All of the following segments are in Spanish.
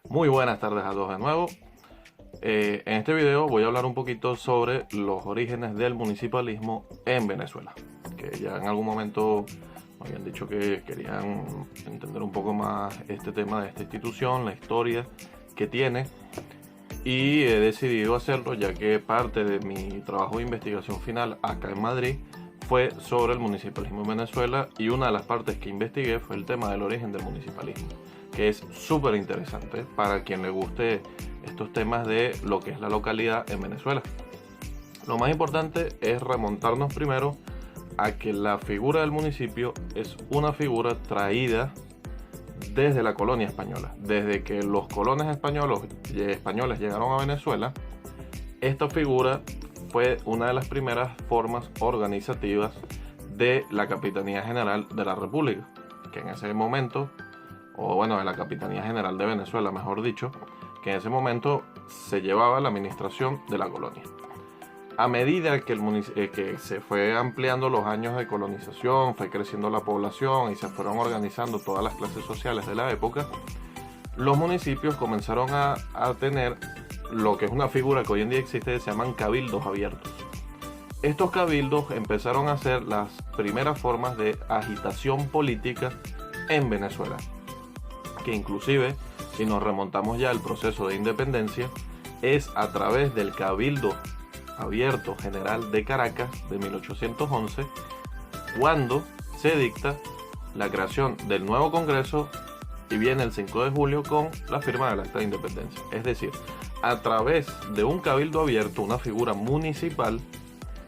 Muy buenas tardes a todos de nuevo. En este video voy a hablar un poquito sobre los orígenes del municipalismo en Venezuela, que ya en algún momento me habían dicho que querían entender un poco más este tema de esta institución, la historia que tiene, y he decidido hacerlo ya que parte de mi trabajo de investigación final acá en Madrid fue sobre el municipalismo en Venezuela, y una de las partes que investigué fue el tema del origen del municipalismo, que es súper interesante para quien le guste estos temas de lo que es la localidad en Venezuela. Lo más importante es remontarnos primero a que la figura del municipio es una figura traída desde la colonia española. Desde que los colones españoles llegaron a Venezuela, esta figura fue una de las primeras formas organizativas de la Capitanía General de la República, que en ese momento, o bueno, de la Capitanía General de Venezuela, mejor dicho, que en ese momento se llevaba la administración de la colonia. A medida que se fue ampliando los años de colonización, fue creciendo la población y se fueron organizando todas las clases sociales de la época, los municipios comenzaron a tener lo que es una figura que hoy en día existe, que se llaman cabildos abiertos. Estos cabildos empezaron a ser las primeras formas de agitación política en Venezuela, que inclusive, si nos remontamos ya al proceso de independencia, es a través del Cabildo Abierto General de Caracas de 1811 cuando se dicta la creación del nuevo Congreso, y viene el 5 de julio con la firma del Acta de Independencia. Es decir, a través de un cabildo abierto, una figura municipal,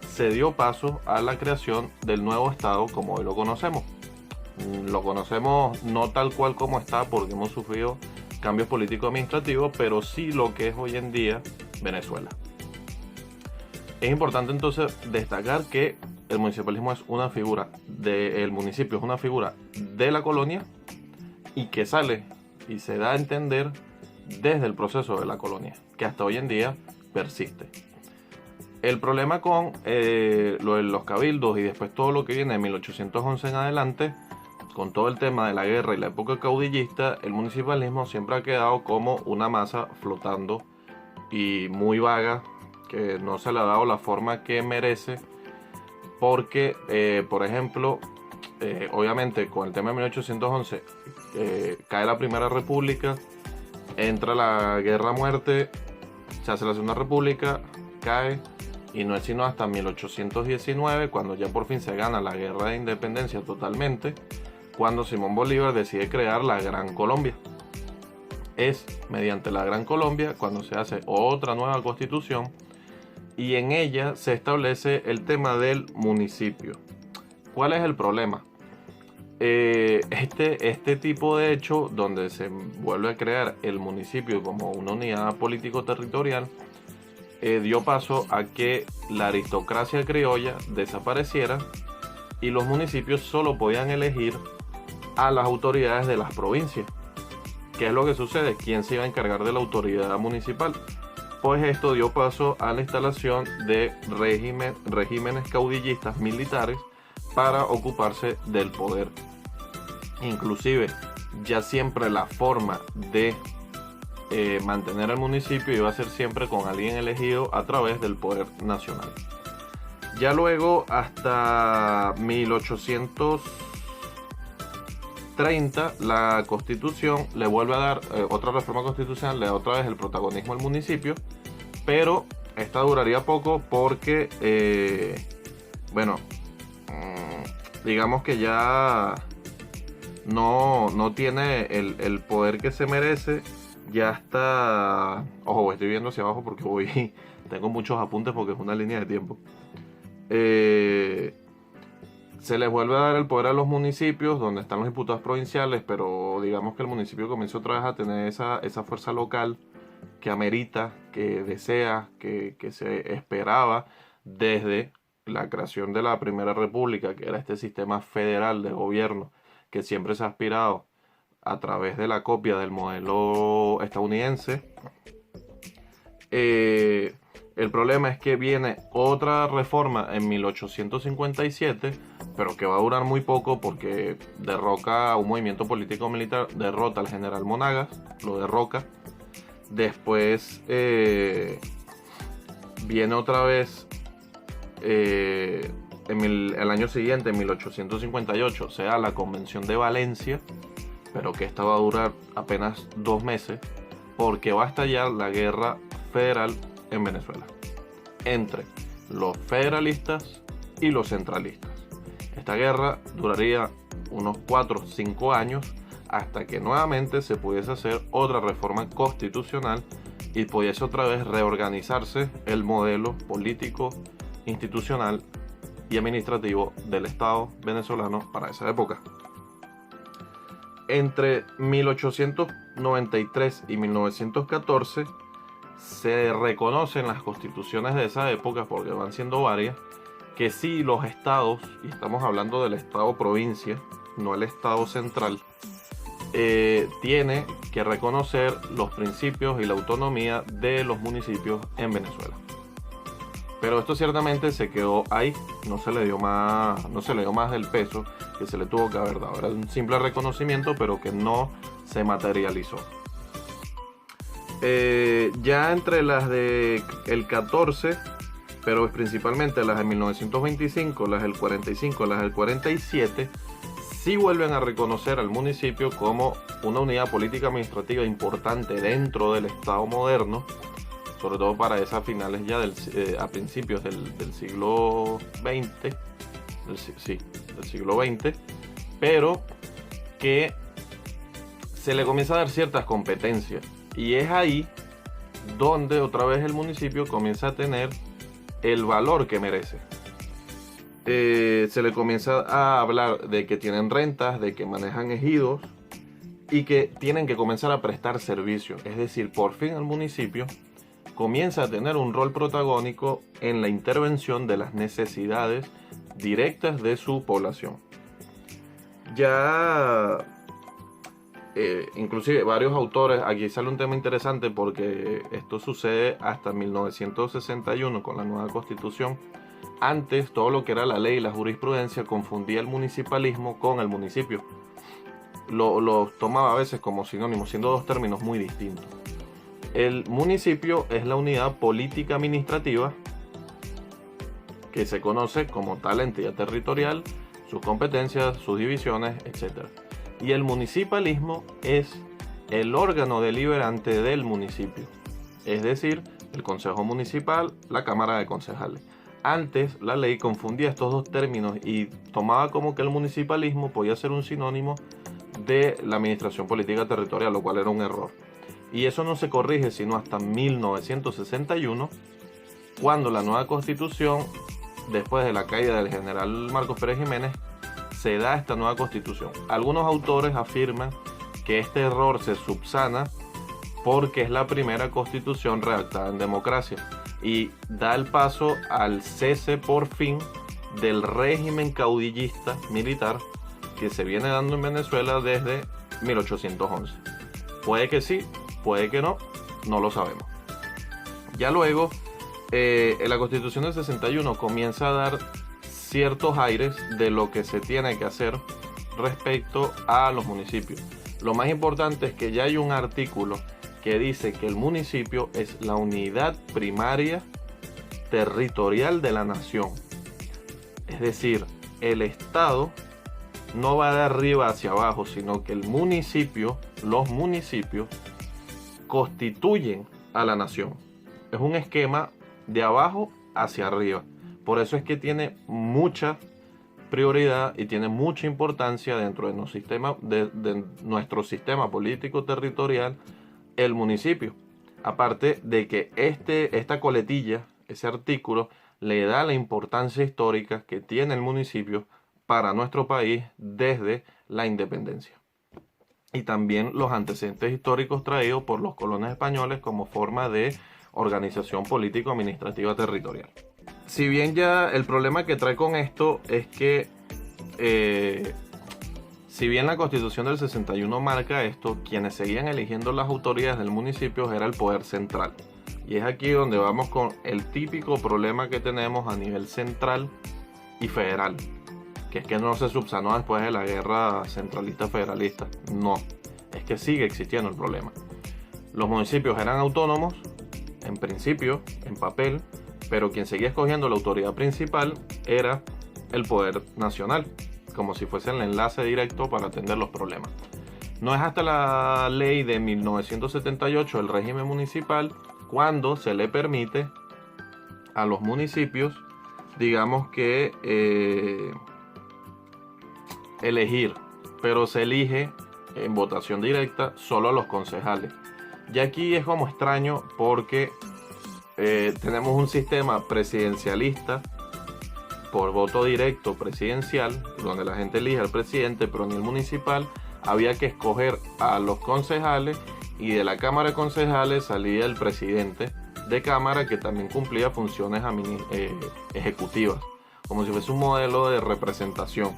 se dio paso a la creación del nuevo Estado como hoy lo conocemos. Lo conocemos no tal cual como está, porque hemos sufrido cambios políticos administrativos, pero sí lo que es hoy en día Venezuela. Es importante entonces destacar que el municipalismo es una figura el municipio es una figura de la colonia, y que sale y se da a entender desde el proceso de la colonia, que hasta hoy en día persiste. El problema con lo de los cabildos y después todo lo que viene de 1811 en adelante, con todo el tema de la guerra y la época caudillista, el municipalismo siempre ha quedado como una masa flotando y muy vaga, que no se le ha dado la forma que merece, porque, por ejemplo, obviamente con el tema de 1811 cae la Primera República, entra la Guerra a Muerte, se hace la Segunda República, cae, y no es sino hasta 1819, cuando ya por fin se gana la Guerra de Independencia totalmente, cuando Simón Bolívar decide crear la Gran Colombia. Es mediante la Gran Colombia cuando se hace otra nueva constitución, y en ella se establece el tema del municipio. ¿Cuál es el problema? Este tipo de hecho, donde se vuelve a crear el municipio como una unidad político-territorial, dio paso a que la aristocracia criolla desapareciera, y los municipios solo podían elegir a las autoridades de las provincias. ¿Qué es lo que sucede? ¿Quién se iba a encargar de la autoridad municipal? Pues esto dio paso a la instalación de regímenes caudillistas militares para ocuparse del poder. Inclusive, ya siempre la forma de mantener el municipio iba a ser siempre con alguien elegido a través del poder nacional. Ya luego, hasta 1830, la Constitución le vuelve a dar otra reforma constitucional, le da otra vez el protagonismo al municipio, pero esta duraría poco porque, digamos que ya no tiene el poder que se merece. Ya está, ojo, estoy viendo hacia abajo porque tengo muchos apuntes porque es una línea de tiempo. Se les vuelve a dar el poder a los municipios, donde están los diputados provinciales, pero digamos que el municipio comienza otra vez a tener esa fuerza local que amerita, que desea, que se esperaba desde la creación de la Primera República, que era este sistema federal de gobierno que siempre se ha aspirado a través de la copia del modelo estadounidense. El problema es que viene otra reforma en 1857, pero que va a durar muy poco porque derroca a un movimiento político militar, derrota al general Monagas, lo derroca, Después viene otra vez el año siguiente, en 1858, se da la Convención de Valencia, pero que esta va a durar apenas 2 meses, porque va a estallar la guerra federal en Venezuela entre los federalistas y los centralistas. Esta guerra duraría unos 4 o 5 años hasta que nuevamente se pudiese hacer otra reforma constitucional y pudiese otra vez reorganizarse el modelo político, institucional y administrativo del Estado venezolano para esa época. Entre 1893 y 1914 se reconocen las constituciones de esa época, porque van siendo varias, que sí los estados, y estamos hablando del estado provincia, no el estado central, tiene que reconocer los principios y la autonomía de los municipios en Venezuela. Pero esto ciertamente se quedó ahí, no se le dio más del peso que se le tuvo que haber dado. Era un simple reconocimiento, pero que no se materializó. Ya entre las del 14, pero principalmente las de 1925, las del 45, las del 47, sí vuelven a reconocer al municipio como una unidad política administrativa importante dentro del Estado moderno, sobre todo para esas finales ya a principios del siglo XX, del siglo XX, pero que se le comienza a dar ciertas competencias, y es ahí donde otra vez el municipio comienza a tener el valor que merece. Se le comienza a hablar de que tienen rentas, de que manejan ejidos y que tienen que comenzar a prestar servicios. Es decir, por fin el municipio comienza a tener un rol protagónico en la intervención de las necesidades directas de su población. Ya inclusive varios autores, aquí sale un tema interesante porque esto sucede hasta 1961 con la nueva constitución. Antes todo lo que era la ley y la jurisprudencia confundía el municipalismo con el municipio. Lo tomaba a veces como sinónimos, siendo dos términos muy distintos. El municipio es la unidad política administrativa que se conoce como tal entidad territorial, sus competencias, sus divisiones, etc. Y el municipalismo es el órgano deliberante del municipio, es decir, el consejo municipal, la cámara de concejales. Antes la ley confundía estos dos términos y tomaba como que el municipalismo podía ser un sinónimo de la administración política territorial, lo cual era un error. Y eso no se corrige sino hasta 1961, cuando la nueva constitución, después de la caída del general Marcos Pérez Jiménez, se da esta nueva constitución. Algunos autores afirman que este error se subsana porque es la primera constitución redactada en democracia y da el paso al cese por fin del régimen caudillista militar que se viene dando en Venezuela desde 1811. Puede que sí, puede que no, no lo sabemos. Ya luego, en la Constitución del 61 comienza a dar ciertos aires de lo que se tiene que hacer respecto a los municipios. Lo más importante es que ya hay un artículo que dice que el municipio es la unidad primaria territorial de la nación. Es decir, el Estado no va de arriba hacia abajo, sino que el municipio, los municipios, constituyen a la nación. Es un esquema de abajo hacia arriba. Por eso es que tiene mucha prioridad y tiene mucha importancia dentro de nuestro sistema político territorial, el municipio. Aparte de que esta coletilla, ese artículo, le da la importancia histórica que tiene el municipio para nuestro país desde la independencia. Y también los antecedentes históricos traídos por los colonos españoles como forma de organización político-administrativa territorial. Si bien ya el problema que trae con esto es que si bien la Constitución del 61 marca esto, quienes seguían eligiendo las autoridades del municipio era el poder central. Y es aquí donde vamos con el típico problema que tenemos a nivel central y federal, que es que no se subsanó después de la guerra centralista-federalista. No, es que sigue existiendo el problema. Los municipios eran autónomos, en principio, en papel, pero quien seguía escogiendo la autoridad principal era el poder nacional, como si fuese el enlace directo para atender los problemas. No es hasta la ley de 1978, el régimen municipal, cuando se le permite a los municipios, digamos que elegir, pero se elige en votación directa solo a los concejales. Y aquí es como extraño porque tenemos un sistema presidencialista por voto directo presidencial, donde la gente elige al presidente, pero en el municipal había que escoger a los concejales y de la Cámara de Concejales salía el presidente de Cámara, que también cumplía funciones ejecutivas, como si fuese un modelo de representación,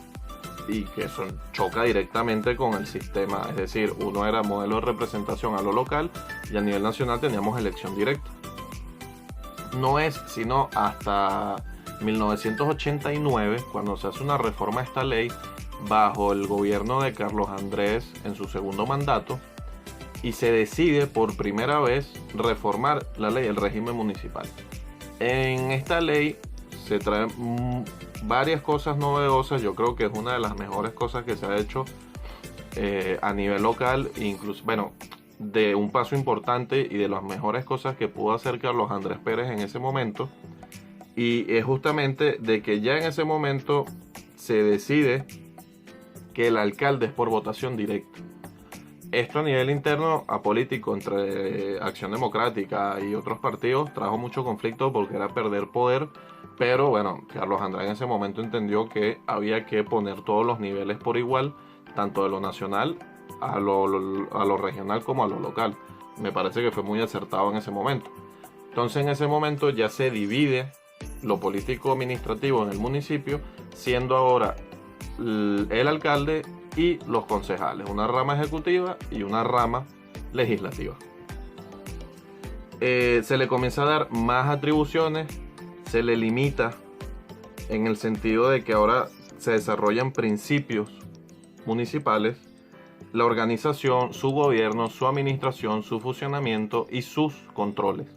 y que eso choca directamente con el sistema. Es decir, uno era modelo de representación a lo local y a nivel nacional teníamos elección directa. No es sino hasta 1989 cuando se hace una reforma a esta ley bajo el gobierno de Carlos Andrés en su segundo mandato, y se decide por primera vez reformar la ley del régimen municipal. En esta ley se traen varias cosas novedosas. Yo creo que es una de las mejores cosas que se ha hecho a nivel local, incluso, bueno, de un paso importante y de las mejores cosas que pudo hacer Carlos Andrés Pérez en ese momento. Y es justamente de que ya en ese momento se decide que el alcalde es por votación directa. Esto a nivel interno apolítico entre Acción Democrática y otros partidos trajo mucho conflicto porque era perder poder, pero bueno, Carlos Andrés en ese momento entendió que había que poner todos los niveles por igual, tanto de lo nacional a lo regional como a lo local. Me parece que fue muy acertado en ese momento. Entonces en ese momento ya se divide lo político administrativo en el municipio, siendo ahora el alcalde y los concejales, una rama ejecutiva y una rama legislativa. Se le comienza a dar más atribuciones, se le limita en el sentido de que ahora se desarrollan principios municipales, la organización, su gobierno, su administración, su funcionamiento y sus controles.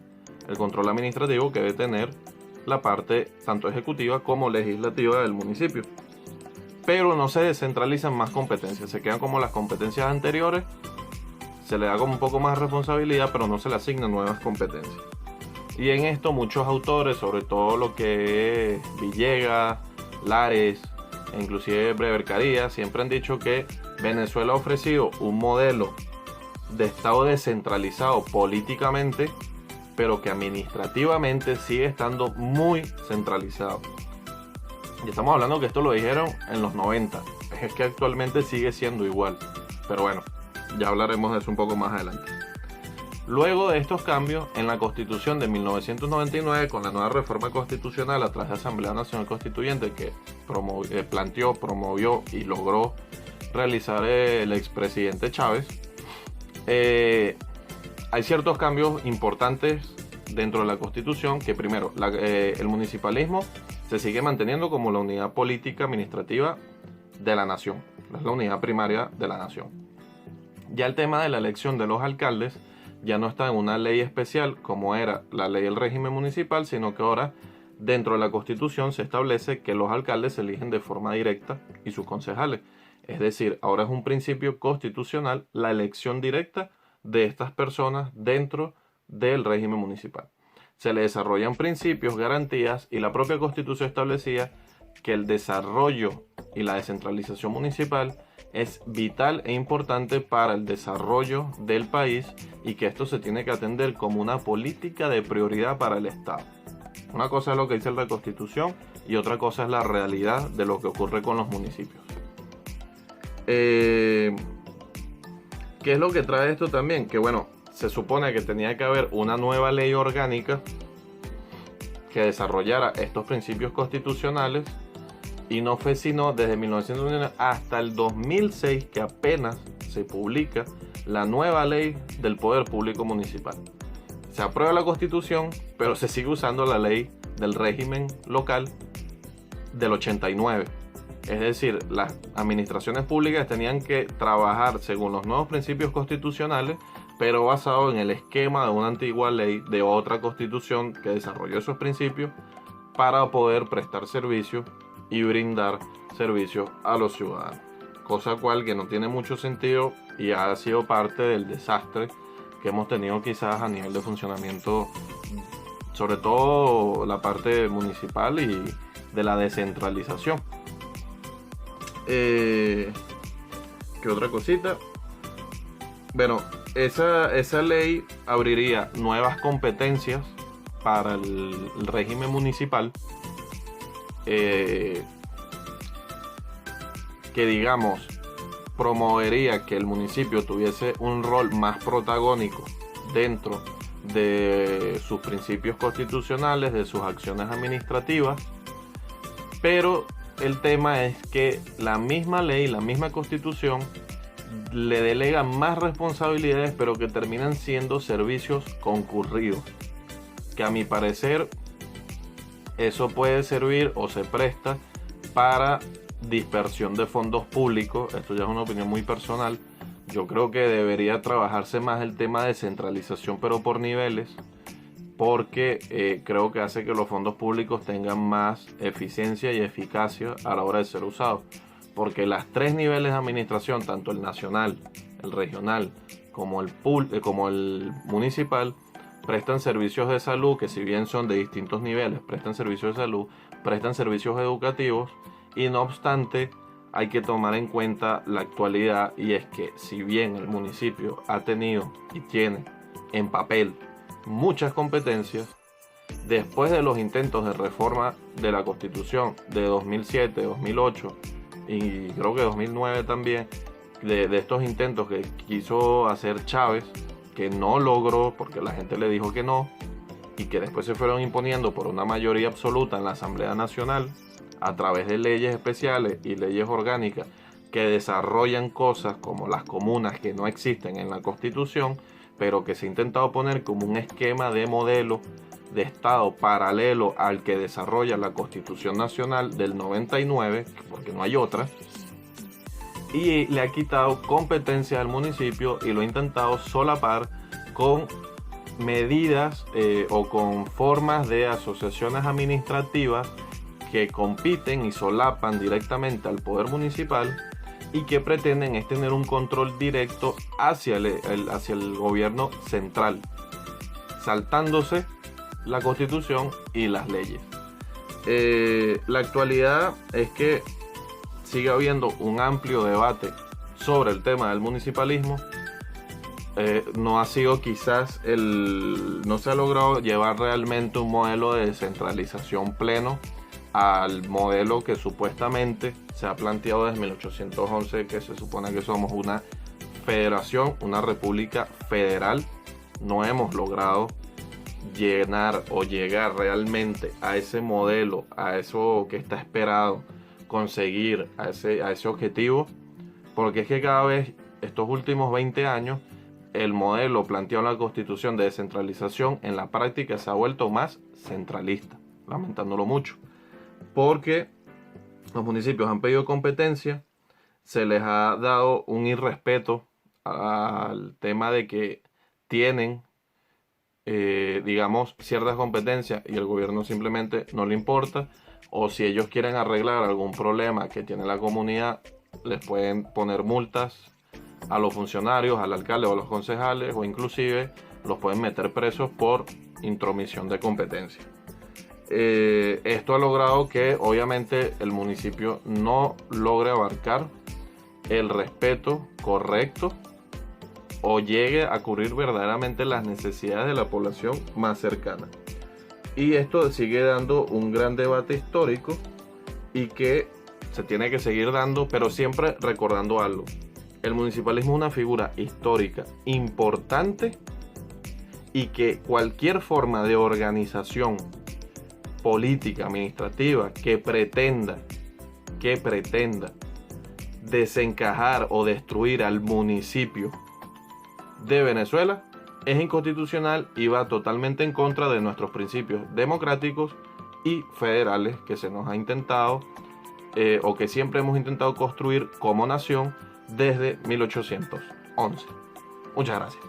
El control administrativo que debe tener la parte tanto ejecutiva como legislativa del municipio. Pero no se descentralizan más competencias, se quedan como las competencias anteriores, se le da como un poco más responsabilidad, pero no se le asignan nuevas competencias. Y en esto muchos autores, sobre todo lo que es Villegas, Lares e inclusive Brevercaría, siempre han dicho que Venezuela ha ofrecido un modelo de Estado descentralizado políticamente, pero que administrativamente sigue estando muy centralizado. Y estamos hablando que esto lo dijeron en los 90. Es que actualmente sigue siendo igual. Pero bueno, ya hablaremos de eso un poco más adelante. Luego de estos cambios, en la Constitución de 1999, con la nueva reforma constitucional a través de Asamblea Nacional Constituyente que planteó, promovió y logró realizar el expresidente Chávez, hay ciertos cambios importantes dentro de la Constitución, que primero, el municipalismo se sigue manteniendo como la unidad política administrativa de la nación, es la unidad primaria de la nación. Ya el tema de la elección de los alcaldes ya no está en una ley especial como era la ley del régimen municipal, sino que ahora dentro de la Constitución se establece que los alcaldes se eligen de forma directa y sus concejales. Es decir, ahora es un principio constitucional la elección directa de estas personas dentro del régimen municipal. Se le desarrollan principios, garantías, y la propia Constitución establecía que el desarrollo y la descentralización municipal es vital e importante para el desarrollo del país y que esto se tiene que atender como una política de prioridad para el Estado. Una cosa es lo que dice la Constitución y otra cosa es la realidad de lo que ocurre con los municipios. ¿Qué es lo que trae esto también? Que bueno, se supone que tenía que haber una nueva ley orgánica que desarrollara estos principios constitucionales, y no fue sino desde 1999 hasta el 2006 que apenas se publica la nueva ley del Poder Público Municipal. Se aprueba la Constitución, pero se sigue usando la ley del régimen local del 89. Es decir, las administraciones públicas tenían que trabajar según los nuevos principios constitucionales, pero basado en el esquema de una antigua ley de otra constitución que desarrolló esos principios para poder prestar servicios y brindar servicios a los ciudadanos. Cosa cual que no tiene mucho sentido y ha sido parte del desastre que hemos tenido quizás a nivel de funcionamiento, sobre todo la parte municipal y de la descentralización. ¿Qué otra cosita? Bueno, esa ley abriría nuevas competencias para el régimen municipal, que digamos promovería que el municipio tuviese un rol más protagónico dentro de sus principios constitucionales, de sus acciones administrativas, pero el tema es que la misma ley, la misma constitución le delega más responsabilidades, pero que terminan siendo servicios concurridos, que a mi parecer eso puede servir o se presta para dispersión de fondos públicos. Esto ya es una opinión muy personal. Yo creo que debería trabajarse más el tema de centralización, pero por niveles, porque creo que hace que los fondos públicos tengan más eficiencia y eficacia a la hora de ser usados. Porque las tres niveles de administración, tanto el nacional, el regional, como el municipal, prestan servicios de salud que, si bien son de distintos niveles, prestan servicios de salud, prestan servicios educativos, y no obstante hay que tomar en cuenta la actualidad, y es que si bien el municipio ha tenido y tiene en papel muchas competencias, después de los intentos de reforma de la Constitución de 2007, 2008 y creo que 2009 también, de estos intentos que quiso hacer Chávez, que no logró porque la gente le dijo que no, y que después se fueron imponiendo por una mayoría absoluta en la Asamblea Nacional a través de leyes especiales y leyes orgánicas que desarrollan cosas como las comunas que no existen en la Constitución, pero que se ha intentado poner como un esquema de modelo de Estado paralelo al que desarrolla la Constitución Nacional del 99, porque no hay otra, y le ha quitado competencia al municipio y lo ha intentado solapar con medidas o con formas de asociaciones administrativas que compiten y solapan directamente al poder municipal y que pretenden es tener un control directo hacia el gobierno central, saltándose la Constitución y las leyes. La actualidad es que sigue habiendo un amplio debate sobre el tema del municipalismo. No ha sido quizás no se ha logrado llevar realmente un modelo de descentralización pleno al modelo que supuestamente se ha planteado desde 1811, que se supone que somos una federación, una república federal. No hemos logrado llenar o llegar realmente a ese modelo, a eso que está esperado conseguir, a ese objetivo, porque es que cada vez, estos últimos 20 años, el modelo planteado en la Constitución de descentralización en la práctica se ha vuelto más centralista, lamentándolo mucho, porque los municipios han pedido competencia, se les ha dado un irrespeto al tema de que tienen digamos ciertas competencias y el gobierno simplemente no le importa, o si ellos quieren arreglar algún problema que tiene la comunidad, les pueden poner multas a los funcionarios, al alcalde o a los concejales, o inclusive los pueden meter presos por intromisión de competencia. Esto ha logrado que obviamente el municipio no logre abarcar el respeto correcto o llegue a cubrir verdaderamente las necesidades de la población más cercana. Y esto sigue dando un gran debate histórico y que se tiene que seguir dando, pero siempre recordando algo. El municipalismo es una figura histórica importante y que cualquier forma de organización política, administrativa que pretenda desencajar o destruir al municipio de Venezuela es inconstitucional y va totalmente en contra de nuestros principios democráticos y federales que se nos ha intentado o que siempre hemos intentado construir como nación desde 1811. Muchas gracias.